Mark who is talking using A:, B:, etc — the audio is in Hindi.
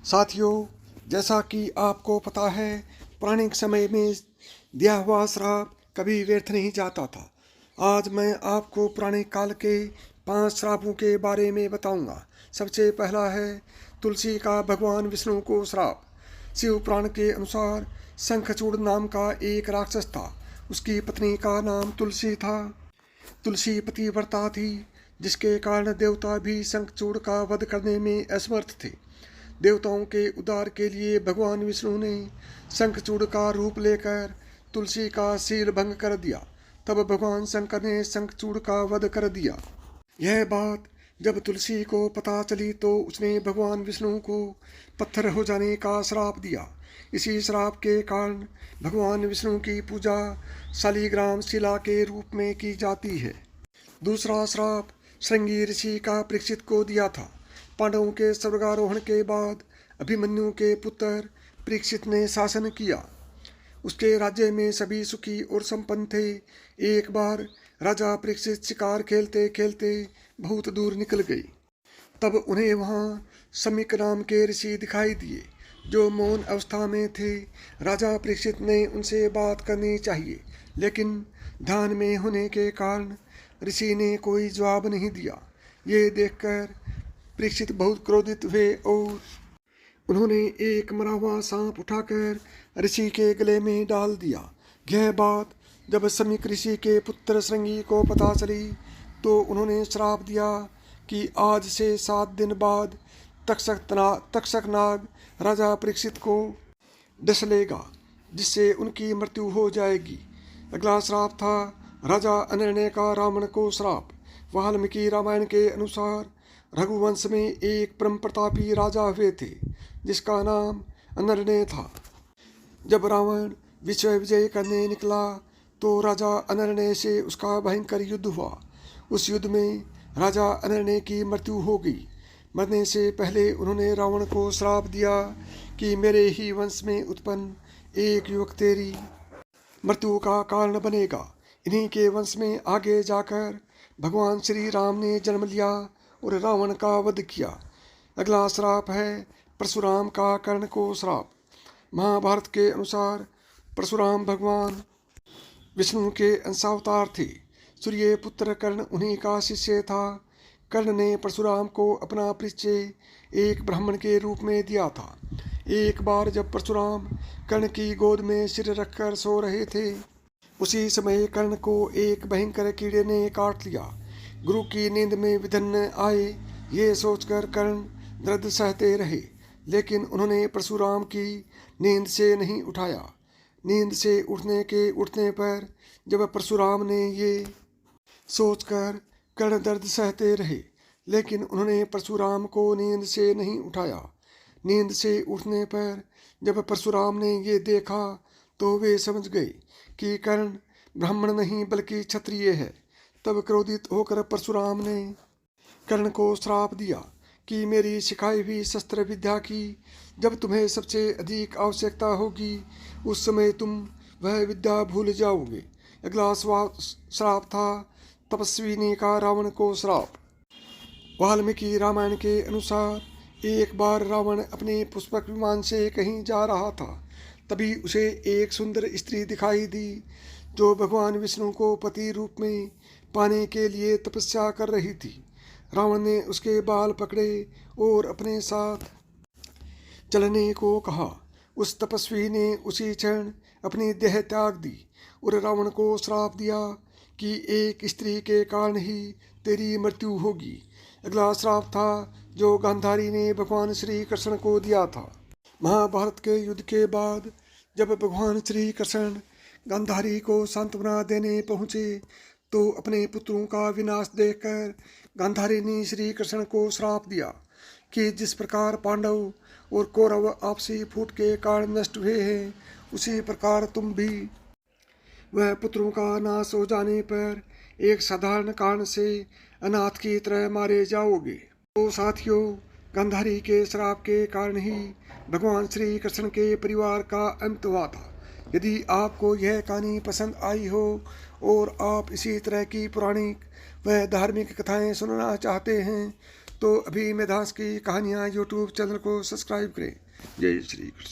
A: साथियों, जैसा कि आपको पता है, पुराने समय में दिया हुआ श्राप कभी व्यर्थ नहीं जाता था। आज मैं आपको पुराने काल के 5 श्रापों के बारे में बताऊंगा। सबसे पहला है तुलसी का भगवान विष्णु को श्राप। शिव पुराण के अनुसार शंखचूड़ नाम का एक राक्षस था। उसकी पत्नी का नाम तुलसी था। तुलसी पतिव्रता थी, जिसके कारण देवता भी शंखचूड़ का वध करने में असमर्थ थे। देवताओं के उद्धार के लिए भगवान विष्णु ने शंखचूड़ का रूप लेकर तुलसी का शील भंग कर दिया। तब भगवान शंकर ने शंखचूड़ का वध कर दिया। यह बात जब तुलसी को पता चली तो उसने भगवान विष्णु को पत्थर हो जाने का श्राप दिया। इसी श्राप के कारण भगवान विष्णु की पूजा शालिग्राम शिला के रूप में की जाती है। दूसरा श्राप श्रृंगी ऋषि का परीक्षित को दिया था। पांडवों के स्वर्गारोहण के बाद अभिमन्यु के पुत्र परीक्षित ने शासन किया। उसके राज्य में सभी सुखी और संपन्न थे। एक बार राजा परीक्षित शिकार खेलते खेलते बहुत दूर निकल गए। तब उन्हें वहाँ समीक नाम के ऋषि दिखाई दिए, जो मौन अवस्था में थे। राजा परीक्षित ने उनसे बात करनी चाहिए, लेकिन ध्यान में होने के कारण ऋषि ने कोई जवाब नहीं दिया। ये देखकर परीक्षित बहुत क्रोधित हुए और उन्होंने एक मरा हुआ सांप उठाकर ऋषि के गले में डाल दिया। यह बात जब समीक ऋषि के पुत्र श्रृंगी को पता चली तो उन्होंने श्राप दिया कि आज से 7 दिन बाद तक्षक नाग राजा परीक्षित को डस लेगा, जिससे उनकी मृत्यु हो जाएगी। अगला श्राप था राजा अनर्ण्य का रावण को श्राप। वाल्मीकि रामायण के अनुसार रघुवंश में एक परम प्रतापी राजा हुए थे, जिसका नाम अनर्ण्य था। जब रावण विश्व विजय करने निकला तो राजा अनर्ण्य से उसका भयंकर युद्ध हुआ। उस युद्ध में राजा अनर्ण्य की मृत्यु हो गई। मरने से पहले उन्होंने रावण को श्राप दिया कि मेरे ही वंश में उत्पन्न एक युवक तेरी मृत्यु का कारण बनेगा। इन्हीं के वंश में आगे जाकर भगवान श्री राम ने जन्म लिया और रावण का वध किया। अगला श्राप है परशुराम का कर्ण को श्राप। महाभारत के अनुसार परशुराम भगवान विष्णु के अंशावतार थे। सूर्य पुत्र कर्ण उन्हीं का शिष्य था। कर्ण ने परशुराम को अपना परिचय एक ब्राह्मण के रूप में दिया था। एक बार जब परशुराम कर्ण की गोद में सिर रखकर सो रहे थे, उसी समय कर्ण को एक भयंकर कीड़े ने काट लिया। गुरु की नींद में विघ्न आए, ये सोचकर कर्ण दर्द सहते रहे, लेकिन उन्होंने परशुराम की नींद से नहीं उठाया। नींद से उठने पर जब परशुराम ने ये सोचकर कर्ण दर्द सहते रहे, लेकिन उन्होंने परशुराम को नींद से नहीं उठाया। नींद से उठने पर जब परशुराम ने ये देखा तो वे समझ गए कि कर्ण ब्राह्मण नहीं बल्कि क्षत्रिय है। तब क्रोधित होकर परशुराम ने कर्ण को श्राप दिया कि मेरी सिखाई हुई शस्त्र विद्या की जब तुम्हें सबसे अधिक आवश्यकता होगी, उस समय तुम वह विद्या भूल जाओगे। अगला श्राप था तपस्विनी का रावण को श्राप। वाल्मीकि रामायण के अनुसार एक बार रावण अपने पुष्पक विमान से कहीं जा रहा था। तभी उसे एक सुंदर स्त्री दिखाई दी, जो भगवान विष्णु को पति रूप में पाने के लिए तपस्या कर रही थी। रावण ने उसके बाल पकड़े और अपने साथ चलने को कहा। उस तपस्वी ने उसी क्षण अपनी देह त्याग दी और रावण को श्राप दिया कि एक स्त्री के कारण ही तेरी मृत्यु होगी। अगला श्राप था जो गांधारी ने भगवान श्री कृष्ण को दिया था। महाभारत के युद्ध के बाद जब भगवान श्री कृष्ण गांधारी को सांत्वना देने पहुँचे तो अपने पुत्रों का विनाश देखकर गांधारी ने श्री कृष्ण को श्राप दिया कि जिस प्रकार पांडव और कौरव आपसी फूट के कारण नष्ट हुए हैं, उसी प्रकार तुम भी वह पुत्रों का नाश हो जाने पर एक साधारण कारण से अनाथ की तरह मारे जाओगे। तो साथियों, गांधारी के श्राप के कारण ही भगवान श्री कृष्ण के परिवार का अंत हुआ था। यदि आपको यह कहानी पसंद आई हो और आप इसी तरह की पौराणिक व धार्मिक कथाएं सुनना चाहते हैं तो अभी मेधांश की कहानियाँ यूट्यूब चैनल को सब्सक्राइब करें। जय श्री कृष्ण।